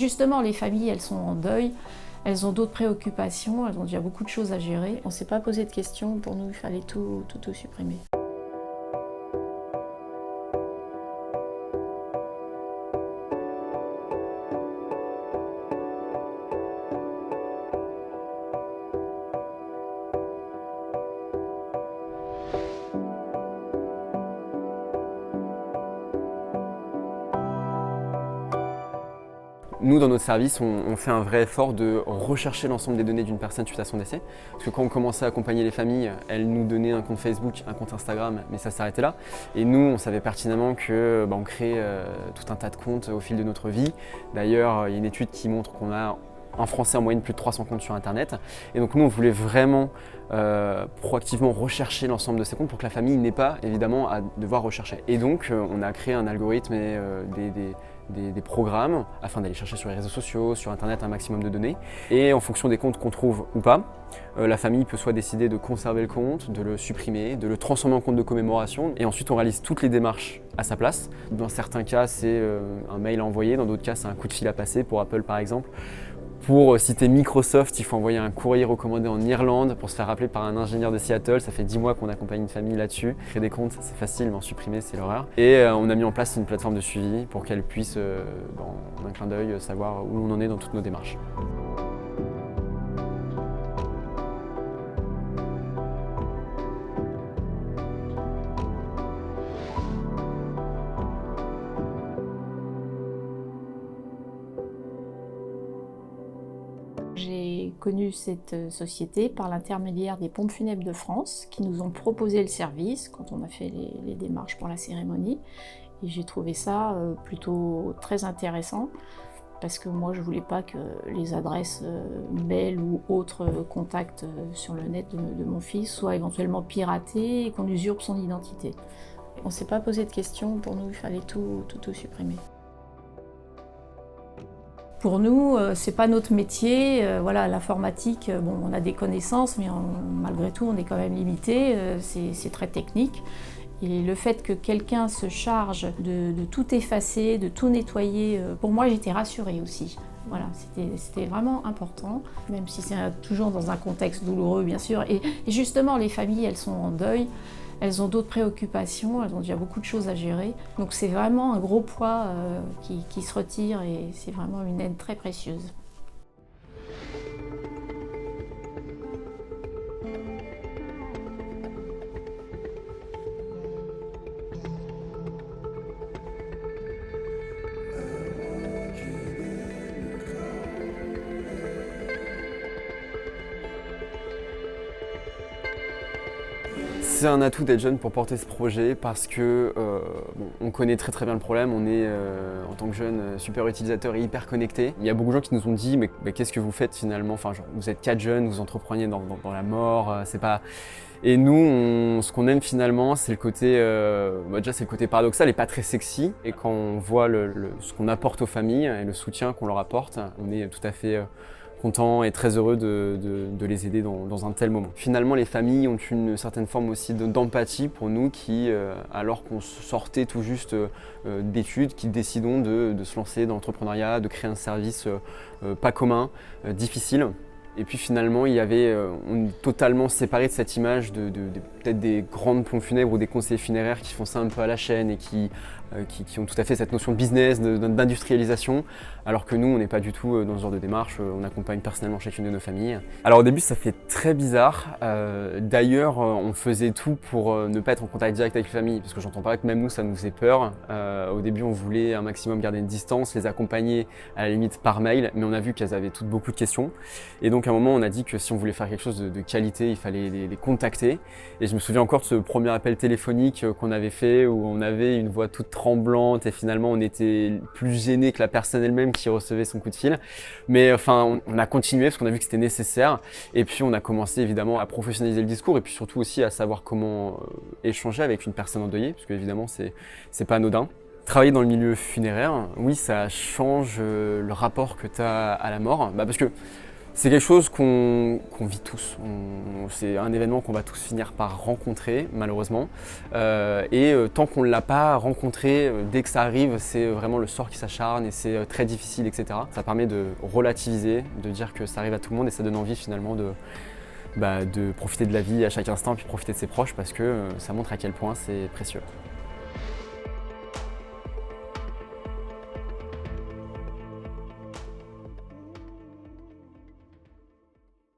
Justement, les familles, elles sont en deuil, elles ont d'autres préoccupations, elles ont déjà beaucoup de choses à gérer. On ne s'est pas posé de questions, pour nous, il fallait tout supprimer. Nous, dans notre service, on fait un vrai effort de rechercher l'ensemble des données d'une personne suite à son décès. Parce que quand on commençait à accompagner les familles, elles nous donnaient un compte Facebook, un compte Instagram, mais ça s'arrêtait là. Et nous, on savait pertinemment qu'on crée tout un tas de comptes au fil de notre vie. D'ailleurs, il y a une étude qui montre qu'on a en Français en moyenne plus de 300 comptes sur Internet. Et donc nous, on voulait vraiment proactivement rechercher l'ensemble de ces comptes pour que la famille n'ait pas, évidemment, à devoir rechercher. Et donc, on a créé un algorithme et des programmes afin d'aller chercher sur les réseaux sociaux, sur Internet, un maximum de données. Et en fonction des comptes qu'on trouve ou pas, la famille peut soit décider de conserver le compte, de le supprimer, de le transformer en compte de commémoration. Et ensuite, on réalise toutes les démarches à sa place. Dans certains cas, c'est un mail à envoyer. Dans d'autres cas, c'est un coup de fil à passer pour Apple, par exemple. Pour citer Microsoft, il faut envoyer un courrier recommandé en Irlande pour se faire appeler par un ingénieur de Seattle. Ça fait 10 mois qu'on accompagne une famille là-dessus. Créer des comptes, c'est facile, mais en supprimer, c'est l'horreur. Et on a mis en place une plateforme de suivi pour qu'elle puisse, dans un clin d'œil, savoir où on en est dans toutes nos démarches. J'ai connu cette société par l'intermédiaire des Pompes Funèbres de France qui nous ont proposé le service quand on a fait les démarches pour la cérémonie. Et j'ai trouvé ça plutôt très intéressant parce que moi je voulais pas que les adresses mail ou autres contacts sur le net de mon fils soient éventuellement piratées et qu'on usurpe son identité. On ne s'est pas posé de questions, pour nous il fallait tout supprimer. Pour nous, c'est pas notre métier. Voilà, l'informatique, bon, on a des connaissances, mais malgré tout, on est quand même limité. C'est très technique. Et le fait que quelqu'un se charge de tout effacer, de tout nettoyer, pour moi, j'étais rassurée aussi. Voilà, c'était vraiment important, même si c'est toujours dans un contexte douloureux, bien sûr. Et justement, les familles, elles sont en deuil. Elles ont d'autres préoccupations, elles ont déjà beaucoup de choses à gérer. Donc c'est vraiment un gros poids qui se retire et c'est vraiment une aide très précieuse. C'est un atout d'être jeune pour porter ce projet parce que on connaît très bien le problème, on est en tant que jeune super utilisateur et hyper connecté. Il y a beaucoup de gens qui nous ont dit mais qu'est-ce que vous faites finalement, enfin, genre, vous êtes 4 jeunes, vous entrepreniez dans la mort, c'est pas... Et nous, ce qu'on aime finalement, c'est le côté, déjà c'est le côté paradoxal et pas très sexy. Et quand on voit ce qu'on apporte aux familles et le soutien qu'on leur apporte, on est tout à fait content et très heureux de les aider dans un tel moment. Finalement, les familles ont une certaine forme aussi d'empathie pour nous qui, alors qu'on sortait tout juste d'études, qui décidons de se lancer dans l'entrepreneuriat, de créer un service pas commun, difficile. Et puis finalement, on est totalement séparé de cette image peut-être des grandes pompes funèbres ou des conseillers funéraires qui font ça un peu à la chaîne et qui ont tout à fait cette notion de business, d'industrialisation, alors que nous, on n'est pas du tout dans ce genre de démarche, on accompagne personnellement chacune de nos familles. Alors au début, ça fait très bizarre. D'ailleurs, on faisait tout pour ne pas être en contact direct avec les familles, parce que j'entends pas que même nous, ça nous faisait peur. Au début, on voulait un maximum garder une distance, les accompagner à la limite par mail, mais on a vu qu'elles avaient toutes beaucoup de questions. Et donc à un moment, on a dit que si on voulait faire quelque chose de qualité, il fallait les contacter. Et je me souviens encore de ce premier appel téléphonique qu'on avait fait, où on avait une voix toute tremblante et finalement on était plus gêné que la personne elle-même qui recevait son coup de fil. Mais enfin, on a continué parce qu'on a vu que c'était nécessaire. Et puis on a commencé évidemment à professionnaliser le discours et puis surtout aussi à savoir comment échanger avec une personne endeuillée, parce que évidemment c'est pas anodin. Travailler dans le milieu funéraire, oui, ça change le rapport que tu as à la mort, parce que C'est quelque chose qu'on vit tous. C'est un événement qu'on va tous finir par rencontrer, malheureusement. Tant qu'on ne l'a pas rencontré, dès que ça arrive, c'est vraiment le sort qui s'acharne et c'est très difficile, etc. Ça permet de relativiser, de dire que ça arrive à tout le monde et ça donne envie finalement de profiter de la vie à chaque instant, puis profiter de ses proches parce que ça montre à quel point c'est précieux.